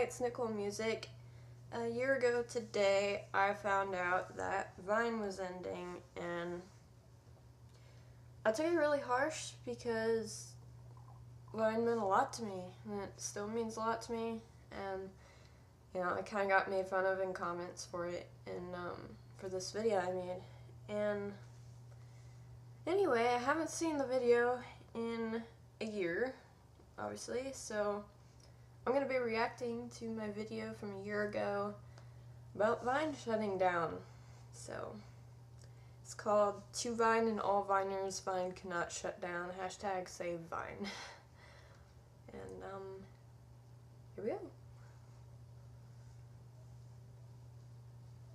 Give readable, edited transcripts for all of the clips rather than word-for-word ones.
it's Nichole Music. A year ago today, I found out that Vine was ending, and I took it really harsh because Vine meant a lot to me, and it still means a lot to me. And I kind of got made fun of in comments for it, and for this video I made. And anyway, I haven't seen the video in a year, obviously, so I'm going to be reacting to my video from a year ago about Vine shutting down. So, it's called To Vine and All Viners, Vine Cannot Shut Down, hashtag Save Vine. And, here we go.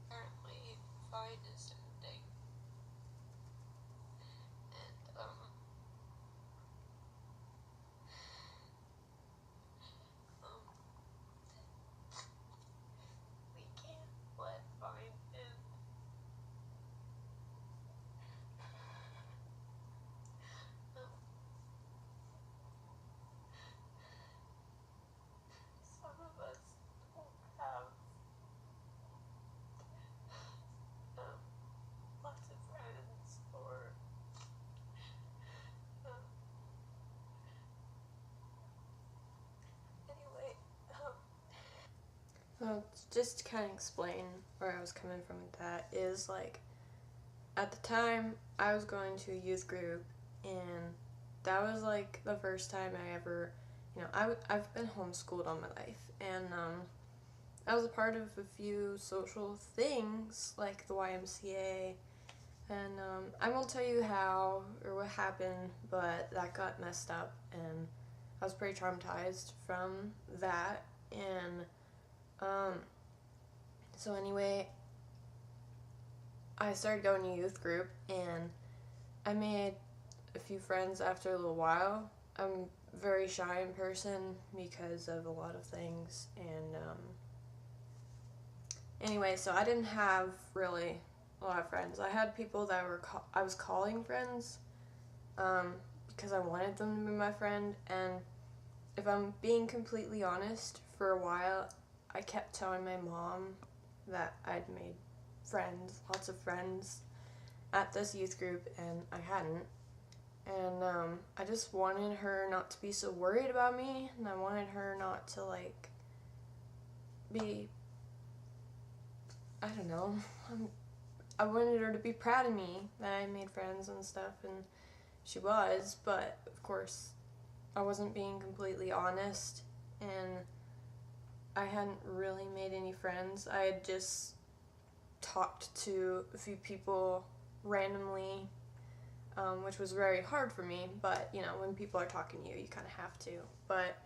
Apparently, Vine is ending. And, we can't let Vine end. Some of us don't have lots of friends, or anyway, Well, just to kind of explain where I was coming from with that is, like, at the time I was going to a youth group, and that was like the first time I ever, I've been homeschooled all my life, and I was a part of a few social things like the YMCA, and I won't tell you how or what happened, but that got messed up, and I was pretty traumatized from that. And so anyway, I started going to youth group, and I made a few friends after a little while. I'm a very shy in person because of a lot of things, and anyway, so I didn't have really a lot of friends. I had people that I was calling friends because I wanted them to be my friend, and if I'm being completely honest, for a while I kept telling my mom that I'd made friends, lots of friends, at this youth group, and I hadn't. And I just wanted her not to be so worried about me, and I wanted her not to, like, be, I don't know, I wanted her to be proud of me that I made friends and stuff, and she was, but of course I wasn't being completely honest, and I hadn't really made any friends. I had just talked to a few people randomly, which was very hard for me, but when people are talking to you, you kind of have to. But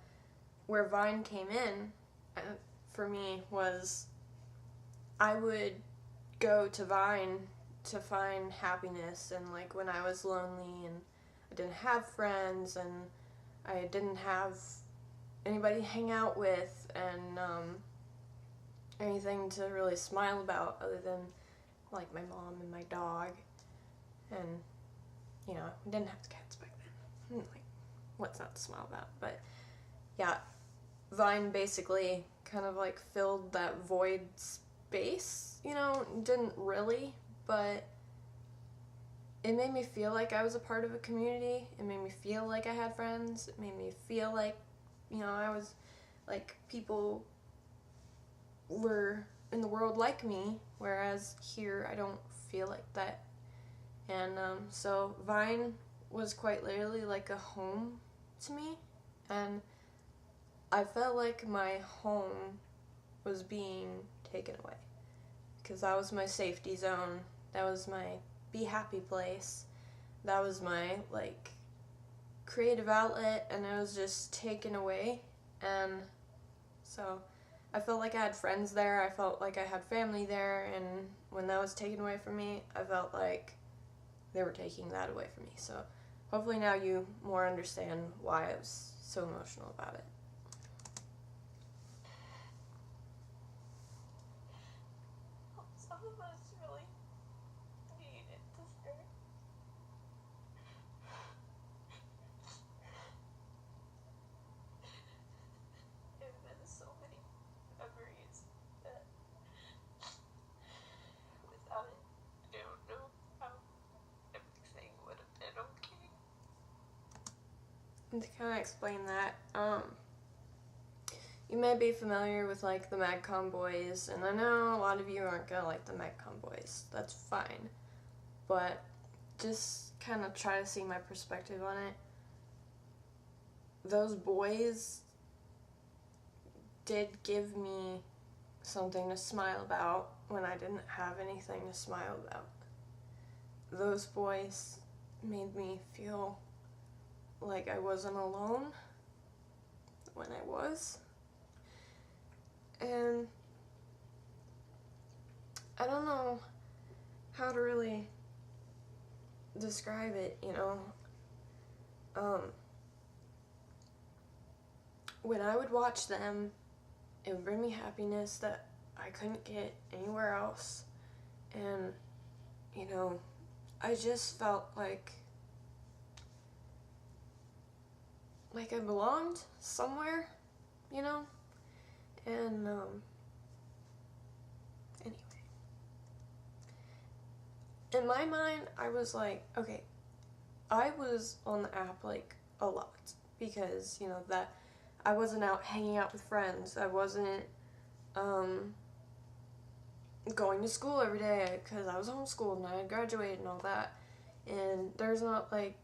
where Vine came in for me was I would go to Vine to find happiness, and like when I was lonely and I didn't have friends and I didn't have anybody to hang out with, and anything to really smile about other than like my mom and my dog, and we didn't have cats back then. Like, what's not to smile about? But yeah, Vine basically kind of like filled that void space. Didn't really, but it made me feel like I was a part of a community. It made me feel like I had friends. It made me feel like I was, like, people were in the world like me, whereas here I don't feel like that. And so Vine was quite literally like a home to me, and I felt like my home was being taken away, because that was my safety zone, that was my be happy place, that was my, like, creative outlet, and it was just taken away. And so I felt like I had friends there, I felt like I had family there, and when that was taken away from me, I felt like they were taking that away from me. So hopefully now you more understand why I was so emotional about it. some of us really need it to start. There have been so many to kind of explain that, you may be familiar with like the MagCom boys, and I know a lot of you aren't gonna like the MagCom boys. That's fine, but just kind of try to see my perspective on it. Those boys did give me something to smile about when I didn't have anything to smile about. Those boys made me feel like I wasn't alone when I was. And I don't know how to really describe it, you know. When I would watch them, it would bring me happiness that I couldn't get anywhere else. And, you know, I just felt like I belonged somewhere, you know? And, anyway. In my mind, I was like, okay, I was on the app, like, a lot. Because, you know, that I wasn't out hanging out with friends. I wasn't, going to school every day because I was homeschooled and I had graduated and all that. And there's not, like,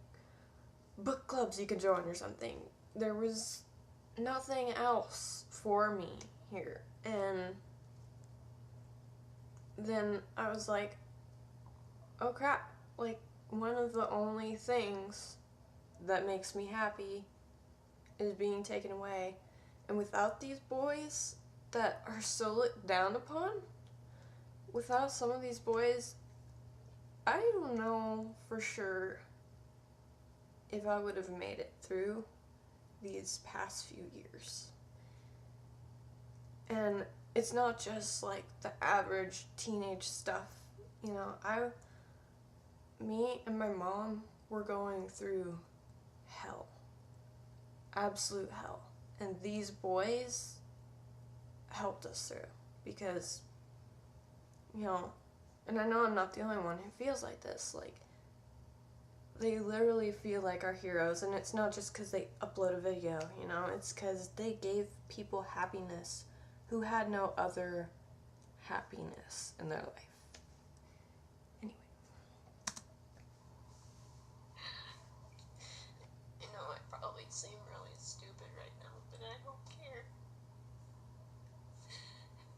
book clubs you could join or something. There was nothing else for me here. And then I was like, oh crap, like, one of the only things that makes me happy is being taken away. And without these boys that are so looked down upon, without some of these boys, I don't know for sure if I would have made it through these past few years. And it's not just like the average teenage stuff, you know. Me and my mom were going through hell. Absolute hell. And these boys helped us through because, you know, and I know I'm not the only one who feels like this. Like, they literally feel like our heroes, and it's not just because they upload a video, you know, it's because they gave people happiness who had no other happiness in their life. Anyway. I know I probably seem really stupid right now, but I don't care.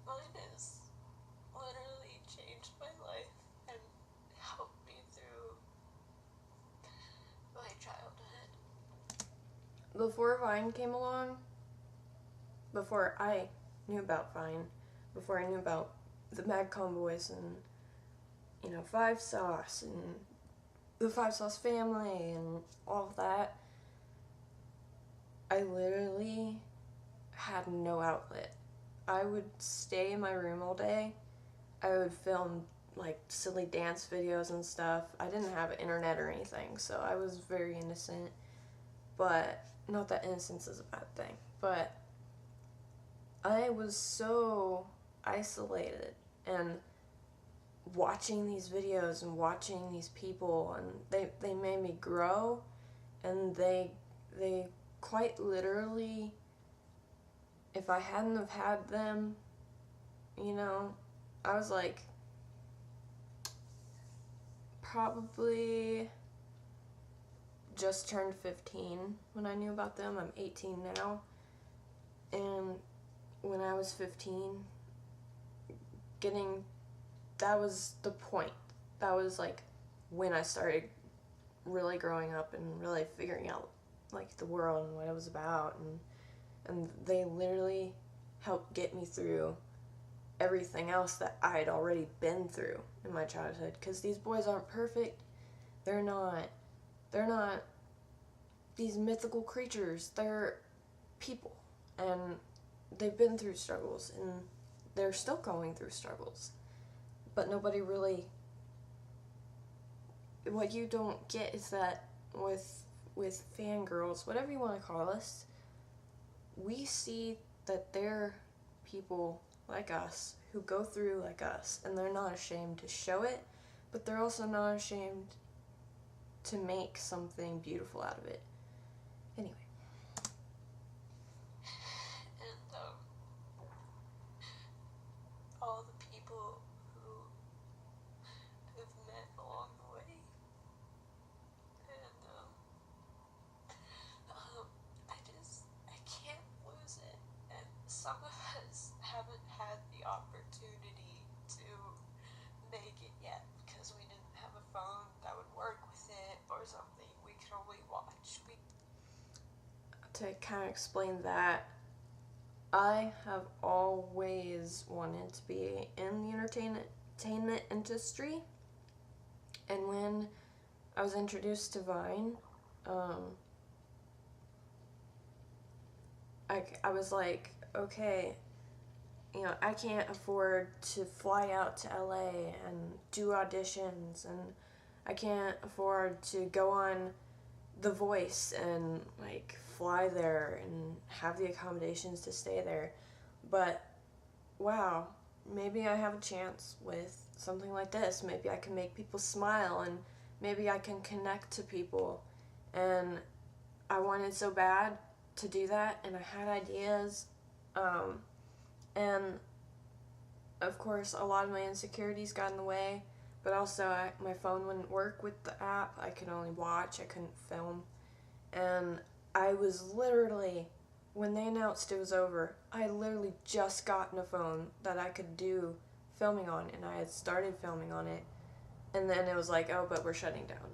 Mine has literally changed my life and helped me through my childhood. Before Vine came along, before I knew about Vine, before I knew about the MagCom boys and, you know, 5 Sauce and the 5 Sauce family and all of that, I literally had no outlet. I would stay in my room all day. I would film like silly dance videos and stuff. I didn't have internet or anything, so I was very innocent. But not that innocence is a bad thing, but I was so isolated, and watching these videos and watching these people, and they made me grow, and they quite literally, if I hadn't have had them, you know, I was like probably just turned 15 when I knew about them. I'm 18 now, and when I was 15, that was the point. That was like when I started really growing up and really figuring out like the world and what it was about, and they literally helped get me through everything else that I had already been through in my childhood, because these boys aren't perfect. They're not these mythical creatures. They're people, and they've been through struggles, and they're still going through struggles. But nobody really, what you don't get is that with fangirls, whatever you want to call us, we see that they're people like us who go through like us, and they're not ashamed to show it, but they're also not ashamed to make something beautiful out of it. Anyway. to kind of explain that, I have always wanted to be in the entertainment industry. And when I was introduced to Vine, I was like, okay, I can't afford to fly out to LA and do auditions, and I can't afford to go on The Voice and like fly there and have the accommodations to stay there. But wow, maybe I have a chance with something like this. Maybe I can make people smile, and maybe I can connect to people. And I wanted so bad to do that, and I had ideas. And of course, a lot of my insecurities got in the way, but also my phone wouldn't work with the app. I could only watch, I couldn't film. And I was literally, when they announced it was over, I literally just gotten a phone that I could do filming on, and I had started filming on it. And then it was like, oh, but we're shutting down.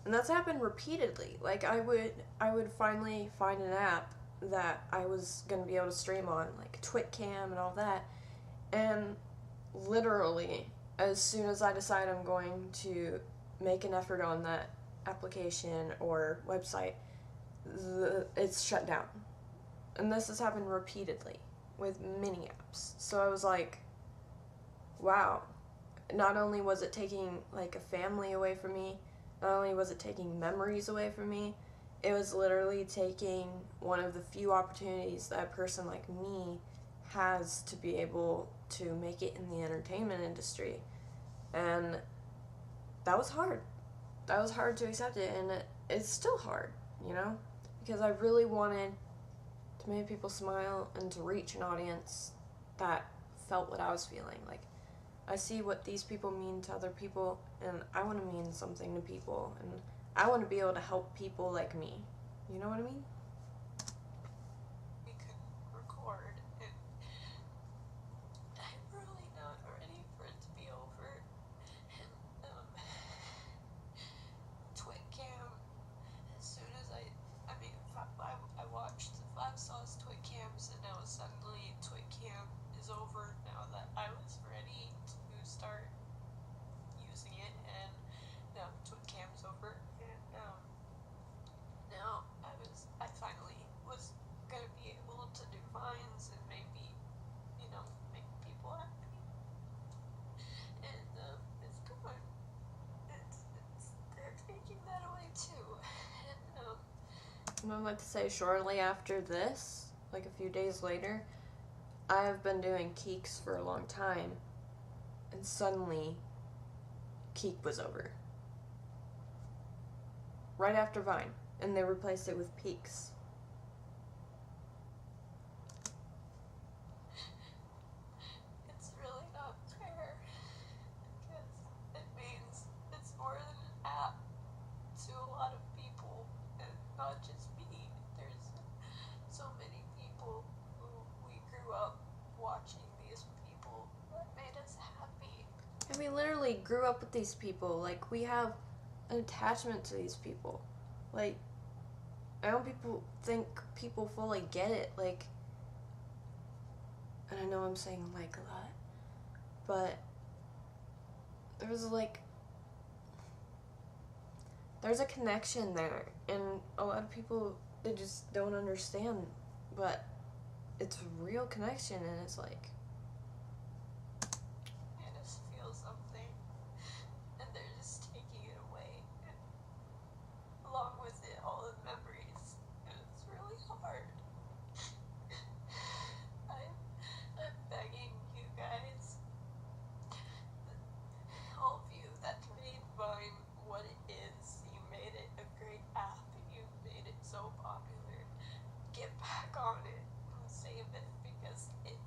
And that's happened repeatedly. Like, I would finally find an app that I was going to be able to stream on, like TwitCam and all that. And literally, as soon as I decide I'm going to make an effort on that application or website, it's shut down. And this has happened repeatedly with many apps. So I was like, wow. Not only was it taking like a family away from me, not only was it taking memories away from me, it was literally taking one of the few opportunities that a person like me has to be able to make it in the entertainment industry. And that was hard. That was hard to accept it, and it's still hard, because I really wanted to make people smile and to reach an audience that felt what I was feeling. Like, I see what these people mean to other people, and I want to mean something to people, and I want to be able to help people like me. You know what I mean? We could record, and I'm really not ready for it to be over. And TwitCam, as soon as I watched the 5 Sauce TwitCams, and now suddenly TwitCam is over now that I was ready to start using it, and now TwitCam's over, and now I finally was gonna be able to do Vines and maybe, make people happy, and it's gone. They're taking that away too, and I'm about to say, shortly after this, like a few days later, I have been doing Keeks for a long time, and suddenly Keek was over. Right after Vine, and they replaced it with Peaks. it's really not fair, because it means it's more than an app to a lot of people, and not just me. There's so many people who we grew up watching these people that made us happy. And we literally grew up with these people. Like, we have an attachment to these people. Like, I don't think people fully get it. Like, and I know I'm saying like a lot, but there's a connection there, and a lot of people, they just don't understand, but it's a real connection, and it's like, I just feel something, and they're just taking it away, and along with it, all the memories, and it's really hard. I'm begging you guys, all of you that made Vine what it is, you made it a great app, you made it so popular, get back on it and save it, because it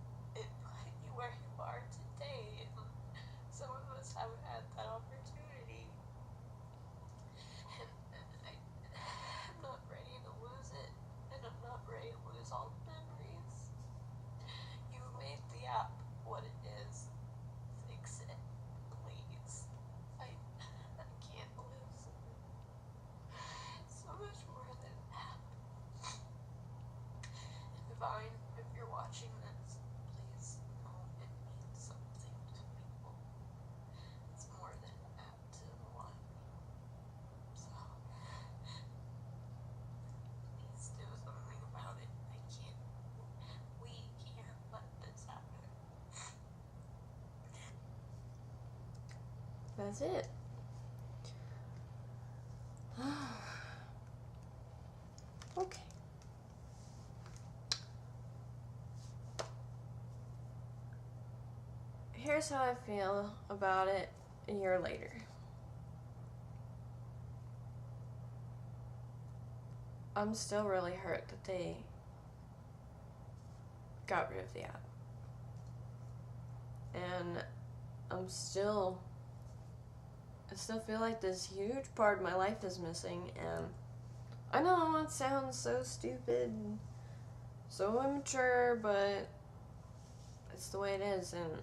that's it. Okay. Here's how I feel about it a year later. I'm still really hurt that they got rid of the app. And I still feel like this huge part of my life is missing, and I know it sounds so stupid, so immature, but it's the way it is, and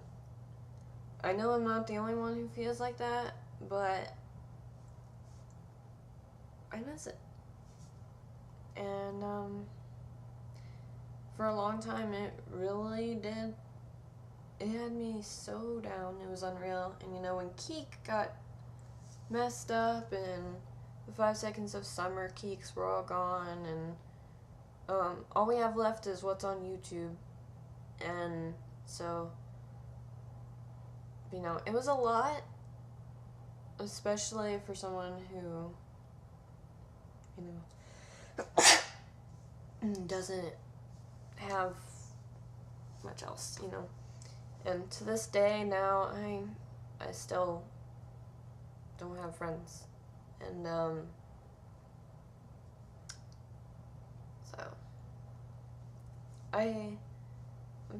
I know I'm not the only one who feels like that, but I miss it. And for a long time it really did. It had me so down. It was unreal. And you know, when Keek got messed up and the 5 seconds of summer Keeks were all gone, and all we have left is what's on YouTube. And so, you know, it was a lot, especially for someone who, you know, doesn't have much else, you know. And to this day now, I still don't have friends. And so I'm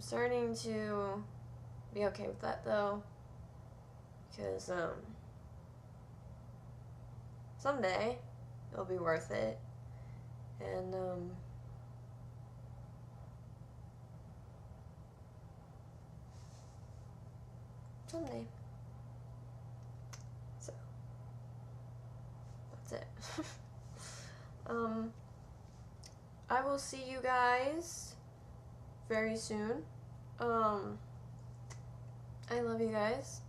starting to be okay with that though, because someday it'll be worth it. And someday. So that's it. I will see you guys very soon. I love you guys.